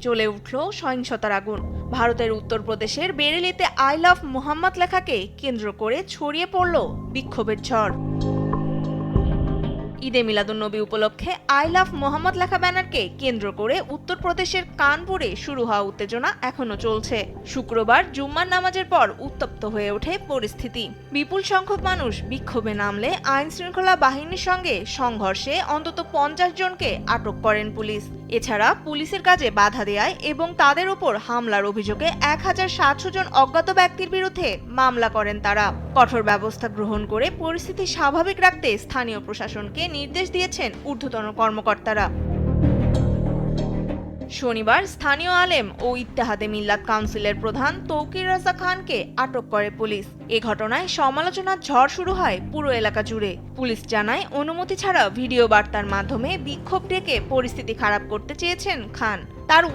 জ্বলে উঠল সহিংসতার আগুন। ভারতের উত্তরপ্রদেশের বেরেলিতে আই লাভ মোহাম্মদ লেখাকে কেন্দ্র করে ছড়িয়ে পড়ল বিক্ষোভের ঝড়। ঈদে মিলাদুন্নবী উপলক্ষে আই লাভ মোহাম্মদ লেখা ব্যানারকে কেন্দ্র করে উত্তরপ্রদেশের কানপুরে শুরু হওয়া উত্তেজনা এখনো চলছে। শুক্রবার জুম্মার নামাজের পর উত্তপ্ত হয়ে ওঠে পরিস্থিতি। বিপুল সংখ্যক মানুষ বিক্ষোভে নামলে আইন শৃঙ্খলা বাহিনীর সঙ্গে সংঘর্ষে অন্তত 50 জনকে আটক করেন পুলিশ। এছাড়া পুলিশের কাজে বাধা দেয় এবং তাদের উপর হামলার অভিযোগে 1700 জন অজ্ঞাত ব্যক্তির বিরুদ্ধে মামলা করেন তারা। কঠোর ব্যবস্থা গ্রহণ করে পরিস্থিতি স্বাভাবিক রাখতে স্থানীয় প্রশাসনকে নির্দেশ দিয়েছেন ঊর্ধ্বতন কর্মকর্তারা। শনিবার স্থানীয় আলেম ও ইত্তেহাদে মিল্লাত কাউন্সিলের প্রধান তৌকির রাজা খানকে আটক করে পুলিশ। এ ঘটনায় সমালোচনার ঝড় শুরু হয় পুরো এলাকা জুড়ে। পুলিশ জানায়, অনুমতি ছাড়া ভিডিও বার্তার মাধ্যমে বিক্ষোভ ডেকে পরিস্থিতি খারাপ করতে চেয়েছেন খান। তার